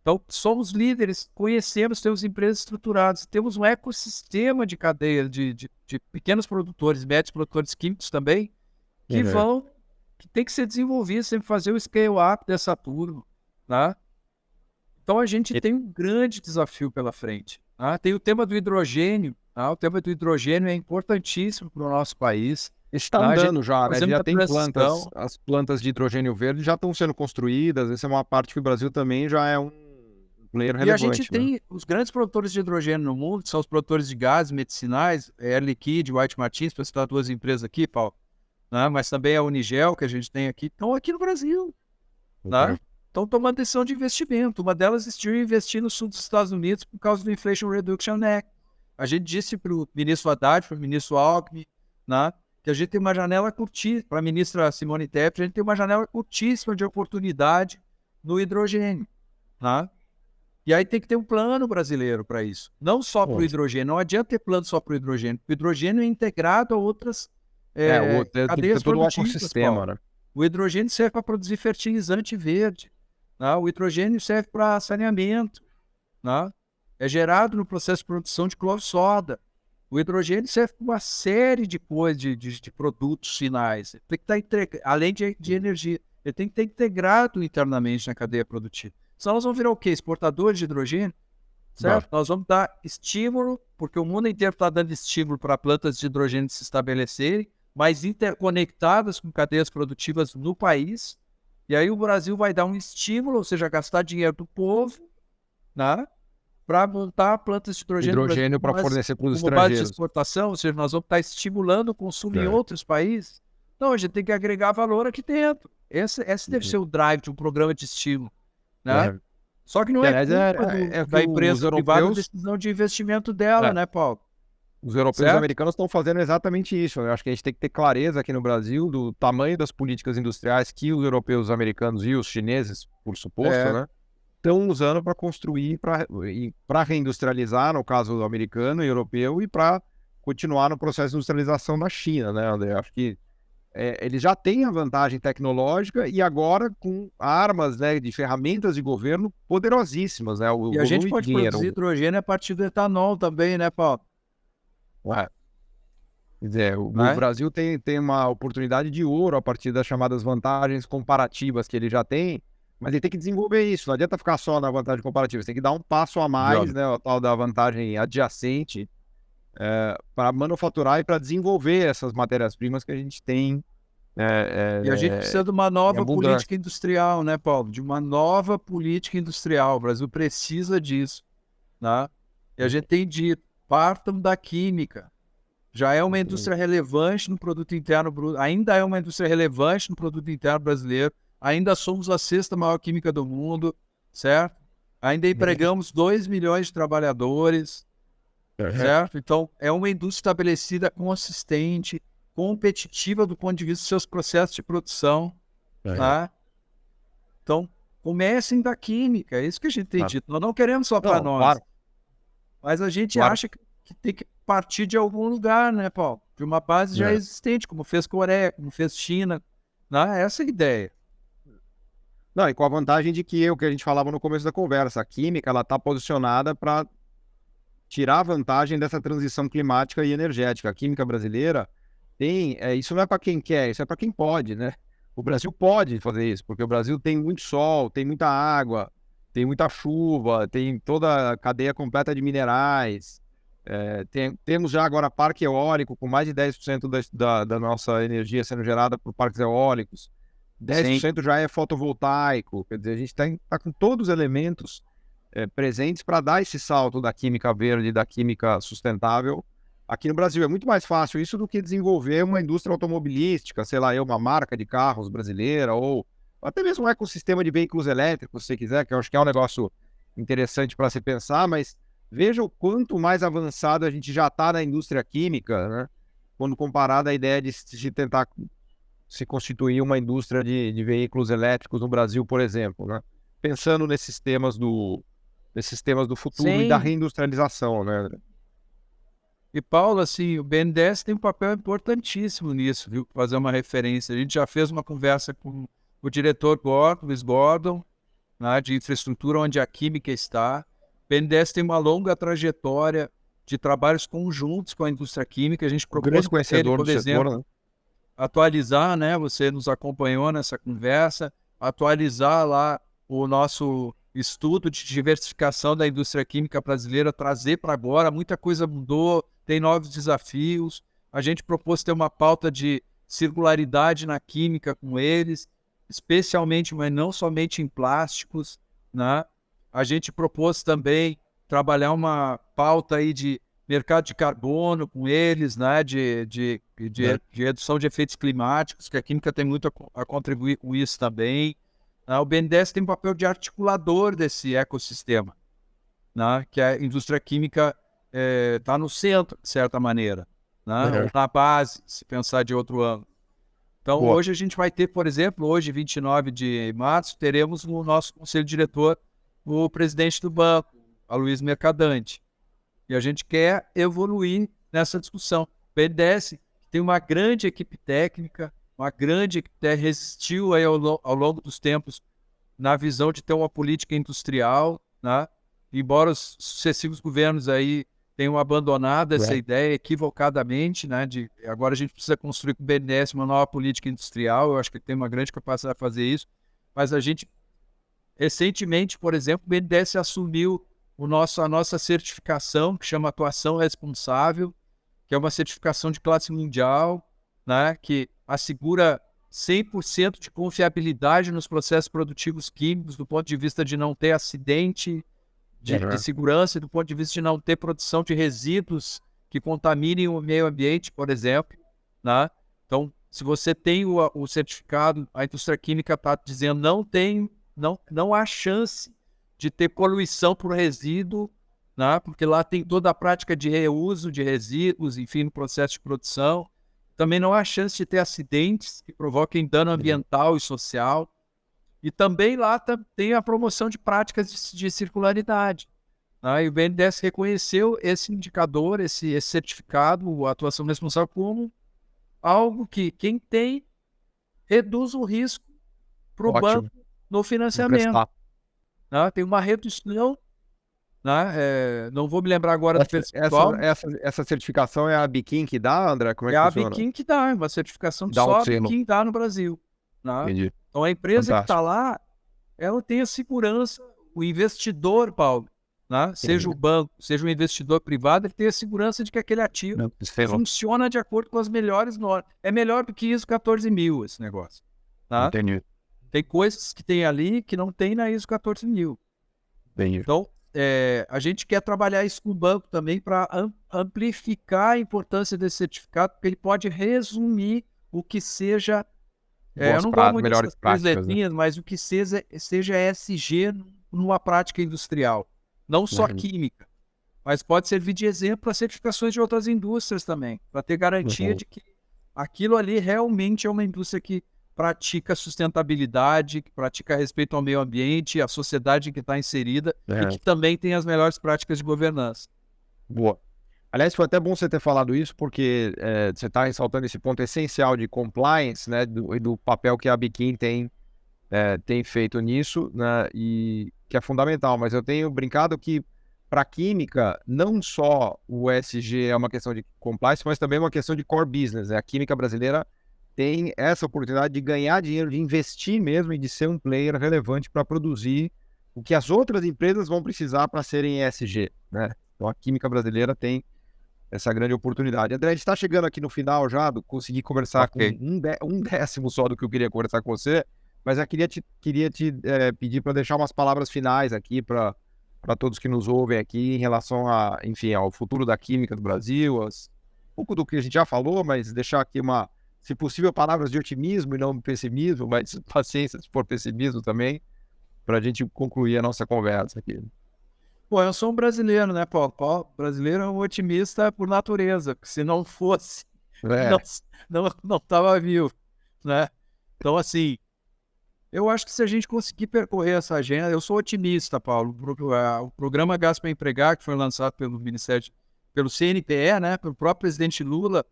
Então, somos líderes, conhecemos, temos empresas estruturadas, temos um ecossistema de cadeia de pequenos produtores, médios produtores químicos também, que tem que ser desenvolvido, sempre fazer o scale-up dessa turma, né? Então, a gente tem um grande desafio pela frente. Tem o tema do hidrogênio. O tema do hidrogênio é importantíssimo para o nosso país. Está A gente andando já, né? fazendo Já a tem plantas, transição. as plantas de hidrogênio verde já estão sendo construídas. Essa é uma parte que o Brasil também já é um player E a gente relevante, né? tem os grandes produtores de hidrogênio no mundo, que são os produtores de gases medicinais, Air Liquide, White Martins, para citar duas empresas aqui, Paulo, né? Mas também a Unigel, que a gente tem aqui, estão aqui no Brasil, né? Ok. Estão tomando decisão de investimento. Uma delas decidiu investir no sul dos Estados Unidos por causa do Inflation Reduction Act. A gente disse para o ministro Haddad, para o ministro Alckmin, né, que a gente tem uma janela curtíssima, para a ministra Simone Tebet, a gente tem uma janela curtíssima de oportunidade no hidrogênio. Né? E aí tem que ter um plano brasileiro para isso. Não só para o Bom, hidrogênio. Não adianta ter plano só para o hidrogênio. O hidrogênio é integrado a outras tem que ter cadeias todo um produtivas, ecossistema, Paulo. né? O hidrogênio serve para produzir fertilizante verde. Né? O hidrogênio serve para saneamento. Né? É gerado no processo de produção de cloro-soda. O hidrogênio serve para uma série de coisas, de produtos finais. Ele tem que estar além de energia. Ele tem que estar integrado internamente na cadeia produtiva. Senão nós vamos virar o quê? Exportadores de hidrogênio? Tá. Certo? Nós vamos dar estímulo, porque o mundo inteiro está dando estímulo para plantas de hidrogênio se estabelecerem, mas interconectadas com cadeias produtivas no país. E aí o Brasil vai dar um estímulo, ou seja, gastar dinheiro do povo, né, para montar plantas de hidrogênio no Brasil Hidrogênio para fornecer para os como base de estrangeiros. exportação, ou seja, nós vamos estar estimulando o consumo em É. outros países. Não, a gente tem que agregar valor aqui dentro. Esse deve ser o drive de um programa de estímulo. Né? É. Só que não Que, é aliás, culpa é o que da os empresa privada a europeus, decisão de investimento dela, é, né, Paulo? os europeus e Certo? americanos estão fazendo exatamente isso. Eu acho que a gente tem que ter clareza aqui no Brasil do tamanho das políticas industriais que os europeus, os americanos e os chineses, por suposto, É, né, estão usando para construir, para reindustrializar, no caso americano e europeu, e para continuar no processo de industrialização da China, né, André? Acho que eles já têm a vantagem tecnológica e agora com armas, né, de ferramentas de governo poderosíssimas, né? O e a gente volume de pode produzir dinheiro. hidrogênio a partir do etanol também, né, Paulo? É, quer dizer, o Né? Brasil tem uma oportunidade de ouro a partir das chamadas vantagens comparativas que ele já tem, mas ele tem que desenvolver isso. Não adianta ficar só na vantagem comparativa, você tem que dar um passo a mais, né, o tal da vantagem adjacente, para manufaturar e para desenvolver essas matérias-primas que a gente tem E a gente precisa de uma em nova abundância. política industrial, né, Paulo? De uma nova política industrial. O Brasil precisa disso, né? E a gente tem dito, partam da química. Já é uma indústria relevante no produto interno bruto, ainda é uma indústria relevante no produto interno brasileiro, ainda somos a sexta maior química do mundo, certo? Ainda empregamos 2 milhões de trabalhadores, certo? Então, é uma indústria estabelecida, consistente, competitiva do ponto de vista dos seus processos de produção, tá? Então, comecem da química, é isso que a gente tem Claro. dito. Nós não queremos só para Não, nós, claro, mas a gente claro. acha que tem que partir de algum lugar, né, Paulo? De uma base já É. existente, como fez Coreia, como fez China, né? Essa é a ideia. Não, e com a vantagem de que o que a gente falava no começo da conversa, a química ela está posicionada para tirar vantagem dessa transição climática e energética. A química brasileira isso não é para quem quer, isso é para quem pode, né? O Brasil pode fazer isso, porque o Brasil tem muito sol, tem muita água, tem muita chuva, tem toda a cadeia completa de minerais. Temos já agora parque eólico com mais de 10% da nossa energia sendo gerada por parques eólicos. Sim. 10% já é fotovoltaico. Quer dizer, a gente tá com todos os elementos presentes para dar esse salto da química verde e da química sustentável aqui no Brasil. É muito mais fácil isso do que desenvolver uma indústria automobilística, sei lá, uma marca de carros brasileira, ou até mesmo um ecossistema de veículos elétricos, se você quiser, que eu acho que é um negócio interessante para se pensar, mas veja o quanto mais avançado a gente já está na indústria química, né? Quando comparado à ideia de tentar se constituir uma indústria de veículos elétricos no Brasil, por exemplo, né? Pensando nesses temas do futuro e da Sim. reindustrialização, né? E, Paulo, assim, o BNDES tem um papel importantíssimo nisso, viu? Fazer uma referência. A gente já fez uma conversa com o diretor Gordon, Luiz Gordon, né, de infraestrutura, onde a química está. O BNDES tem uma longa trajetória de trabalhos conjuntos com a indústria química. A gente Um propôs grande para ele, conhecedor do por setor, exemplo, né? atualizar, né? Você nos acompanhou nessa conversa, atualizar lá o nosso estudo de diversificação da indústria química brasileira, trazer para agora, muita coisa mudou, tem novos desafios. A gente propôs ter uma pauta de circularidade na química com eles, especialmente, mas não somente em plásticos, né? A gente propôs também trabalhar uma pauta aí de mercado de carbono com eles, né? De redução de efeitos climáticos, que a química tem muito a contribuir com isso também. O BNDES tem um papel de articulador desse ecossistema, né? Que a indústria química está no centro, de certa maneira, né? Ou na base, se pensar de outro ângulo. Então, hoje a gente vai ter, por exemplo, hoje, 29 de março, teremos no nosso conselho diretor o presidente do banco, Aloysio Mercadante. E a gente quer evoluir nessa discussão. O BNDES tem uma grande equipe técnica, uma grande equipe que resistiu aí ao longo dos tempos na visão de ter uma política industrial, né? Embora os sucessivos governos aí tenham abandonado essa ideia equivocadamente, né? Agora a gente precisa construir com o BNDES uma nova política industrial. Eu acho que ele tem uma grande capacidade de fazer isso. Mas a gente, recentemente, por exemplo, o BNDES assumiu a nossa certificação, que chama Atuação Responsável, que é uma certificação de classe mundial, né? Que assegura 100% de confiabilidade nos processos produtivos químicos, do ponto de vista de não ter acidente de segurança, do ponto de vista de não ter produção de resíduos que contaminem o meio ambiente, por exemplo, né? Então, se você tem o certificado, a indústria química está dizendo não há chance de ter poluição por resíduo, né? Porque lá tem toda a prática de reuso de resíduos, enfim, no processo de produção. Também não há chance de ter acidentes que provoquem dano ambiental e social. E também lá tem a promoção de práticas de circularidade, né? E o BNDES reconheceu esse indicador, esse certificado, a atuação responsável, como algo que quem tem reduz o risco para o banco no financiamento. Né? Tem uma redução, né? Não vou me lembrar agora do percentual. Essa certificação é a Biquim que dá, André? Como é que funciona? É a Biquim que dá, uma certificação que só a Biquim dá no Brasil. Né? Entendi. Então a empresa que está lá, ela tem a segurança, o investidor, Paulo, né? Seja o banco, seja um investidor privado, ele tem a segurança de que aquele ativo funciona de acordo com as melhores normas. É melhor do que ISO 14000 esse negócio. Tá? Entendi. Tem coisas que tem ali que não tem na ISO 14000. Entendi. Então, a gente quer trabalhar isso com o banco também para amplificar a importância desse certificado, porque ele pode resumir o que seja... eu não gosto muito dessas três letrinhas, né? Mas o que seja ESG numa prática industrial. Não só química, mas pode servir de exemplo para certificações de outras indústrias também, para ter garantia de que aquilo ali realmente é uma indústria que pratica sustentabilidade, que pratica respeito ao meio ambiente, à sociedade em que está inserida e que também tem as melhores práticas de governança. Boa. Aliás, foi até bom você ter falado isso, porque você está ressaltando esse ponto essencial de compliance, né, do papel que a Biquim tem feito nisso, né, e que é fundamental. Mas eu tenho brincado que, para a química, não só o ESG é uma questão de compliance, mas também uma questão de core business, né? A química brasileira tem essa oportunidade de ganhar dinheiro, de investir mesmo e de ser um player relevante para produzir o que as outras empresas vão precisar para serem ESG, né? Então a química brasileira tem essa grande oportunidade. André, a gente está chegando aqui no final já, consegui conversar com um décimo só do que eu queria conversar com você, mas eu queria te pedir para deixar umas palavras finais aqui para todos que nos ouvem aqui em relação a, enfim, ao futuro da química do Brasil, um pouco do que a gente já falou, mas deixar aqui se possível, palavras de otimismo e não pessimismo, mas paciência se for pessimismo também, para a gente concluir a nossa conversa aqui. Pô, eu sou um brasileiro, né, Paulo? O brasileiro é um otimista por natureza, porque se não fosse, não estava vivo, né? Então, assim, eu acho que se a gente conseguir percorrer essa agenda, eu sou otimista, Paulo. O programa Gás para Empregar, que foi lançado pelo CNPE, né, pelo próprio presidente Lula,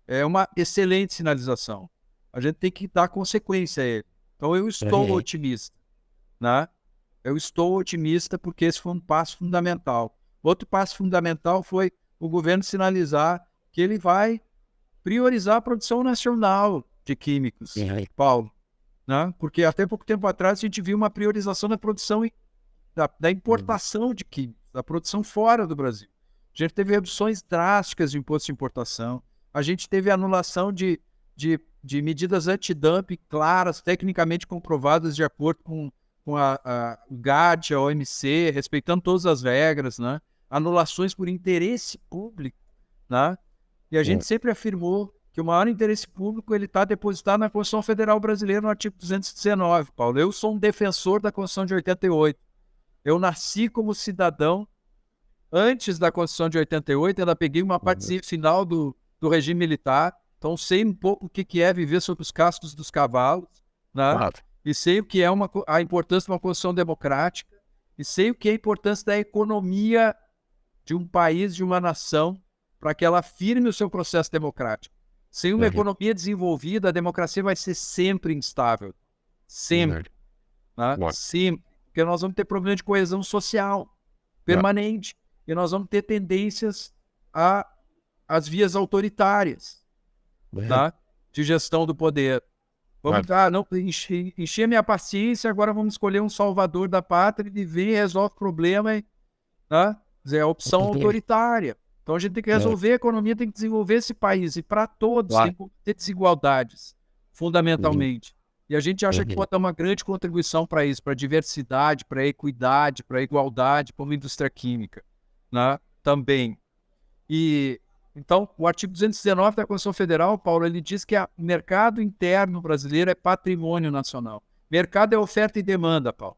é uma excelente sinalização. A gente tem que dar consequência a ele. Então, eu estou otimista, né? Eu estou otimista porque esse foi um passo fundamental. Outro passo fundamental foi o governo sinalizar que ele vai priorizar a produção nacional de químicos, Paulo. Né? Porque até pouco tempo atrás a gente viu uma priorização da produção da importação de químicos, da produção fora do Brasil. A gente teve reduções drásticas de imposto de importação. a gente teve anulação de medidas antidumping claras, tecnicamente comprovadas de acordo com o GATT, a OMC, respeitando todas as regras, né? Anulações por interesse público, né? E a gente sempre afirmou que o maior interesse público ele está depositado na Constituição Federal Brasileira, no artigo 219, Paulo. Eu sou um defensor da Constituição de 88. Eu nasci como cidadão antes da Constituição de 88, ainda peguei uma partezinha final do regime militar, então sei um pouco o que é viver sob os cascos dos cavalos, né? E sei o que é a importância de uma Constituição democrática, e sei o que é a importância da economia de um país, de uma nação, para que ela firme o seu processo democrático. Sem uma economia desenvolvida, a democracia vai ser sempre instável. Sempre. Né? Sempre. Porque nós vamos ter problema de coesão social permanente. E nós vamos ter tendências às vias autoritárias, tá? De gestão do poder. Vamos encher minha paciência, agora vamos escolher um salvador da pátria, ele vem e resolve o problema. Tá? É a opção autoritária. Então a gente tem que resolver a economia, tem que desenvolver esse país. E para todos tem que ter desigualdades, fundamentalmente. E a gente acha que pode dar uma grande contribuição para isso, para a diversidade, para a equidade, para a igualdade, como indústria química, né? Também. E então, o artigo 219 da Constituição Federal, Paulo, ele diz que o mercado interno brasileiro é patrimônio nacional. Mercado é oferta e demanda, Paulo.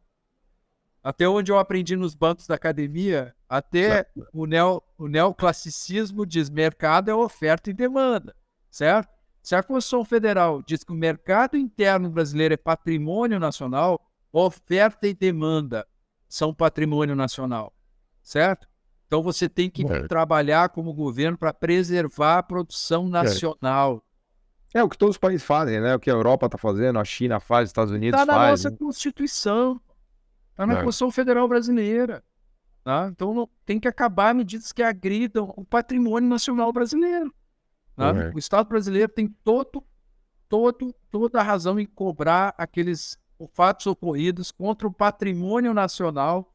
Até onde eu aprendi nos bancos da academia, até o neoclassicismo diz mercado é oferta e demanda, certo? Se a Constituição Federal diz que o mercado interno brasileiro é patrimônio nacional, oferta e demanda são patrimônio nacional, certo? Então você tem que trabalhar como governo para preservar a produção nacional. É o que todos os países fazem, né? O que a Europa está fazendo, a China faz, os Estados Unidos faz. Está na nossa Constituição, está na Constituição Federal Brasileira. Tá? Então tem que acabar medidas que agridam o patrimônio nacional brasileiro. Tá? O Estado brasileiro tem toda a razão em cobrar aqueles fatos ocorridos contra o patrimônio nacional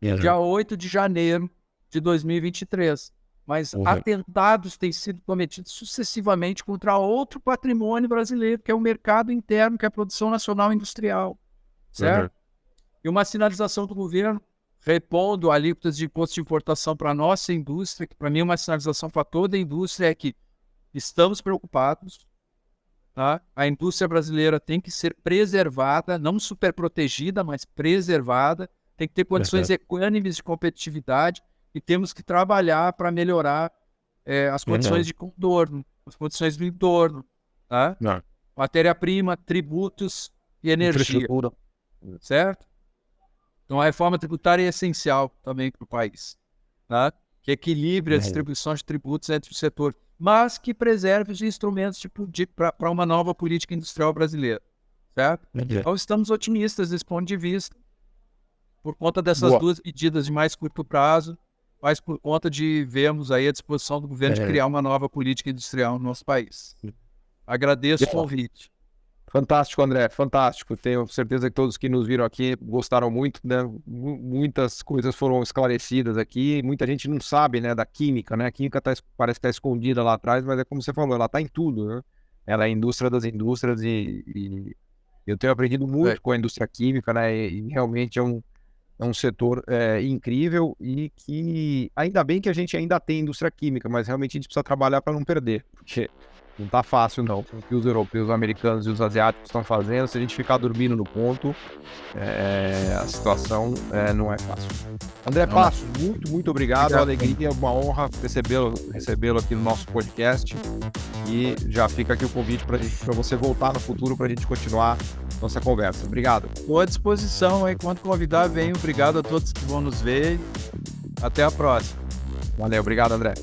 dia 8 de janeiro de 2023. Mas atentados têm sido cometidos sucessivamente contra outro patrimônio brasileiro, que é o mercado interno, que é a produção nacional industrial. Certo? E uma sinalização do governo, repondo alíquotas de imposto de importação para a nossa indústria, que para mim é uma sinalização para toda a indústria, é que estamos preocupados. Tá? A indústria brasileira tem que ser preservada, não superprotegida, mas preservada. Tem que ter condições equânimes de competitividade e temos que trabalhar para melhorar as condições de contorno, as condições do entorno. Tá? Matéria-prima, tributos e energia. Certo? Então a reforma tributária é essencial também para o país. Tá? Que equilibre a distribuição de tributos entre o setor, mas que preserve os instrumentos para uma nova política industrial brasileira. Certo? Então estamos otimistas desse ponto de vista, por conta dessas duas medidas de mais curto prazo, mas por conta de vermos aí a disposição do governo de criar uma nova política industrial no nosso país. Agradeço o convite. Fantástico, André, fantástico. Tenho certeza que todos que nos viram aqui gostaram muito, né? Muitas coisas foram esclarecidas aqui. Muita gente não sabe, né, da química, né? A química parece estar escondida lá atrás, mas é como você falou, ela está em tudo, né? Ela é a indústria das indústrias e eu tenho aprendido muito com a indústria química, né? E realmente é um setor incrível e que ainda bem que a gente ainda tem indústria química, mas realmente a gente precisa trabalhar para não perder, porque não tá fácil não. O que os europeus, os americanos e os asiáticos estão fazendo, se a gente ficar dormindo no ponto, a situação não é fácil. André Passos, muito obrigado. Alegria, uma honra recebê-lo aqui no nosso podcast. E já fica aqui o convite para você voltar no futuro para a gente continuar nossa conversa. Obrigado. Estou à disposição aí, quando convidar, venho. Obrigado a todos que vão nos ver. Até a próxima. Valeu, obrigado, André.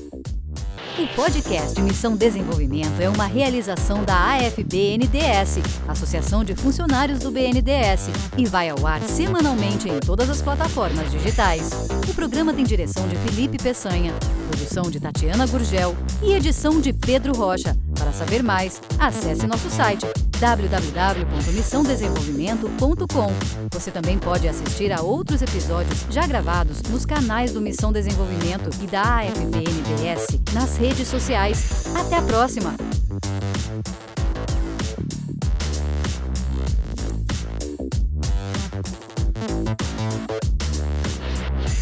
O podcast Missão Desenvolvimento é uma realização da AFB-NDS, Associação de Funcionários do BNDES, e vai ao ar semanalmente em todas as plataformas digitais. O programa tem direção de Felipe Peçanha, produção de Tatiana Gurgel e edição de Pedro Rocha. Para saber mais, acesse nosso site www.missãodesenvolvimento.com. Você também pode assistir a outros episódios já gravados nos canais do Missão Desenvolvimento e da AFB NDS nas redes sociais. Até a próxima!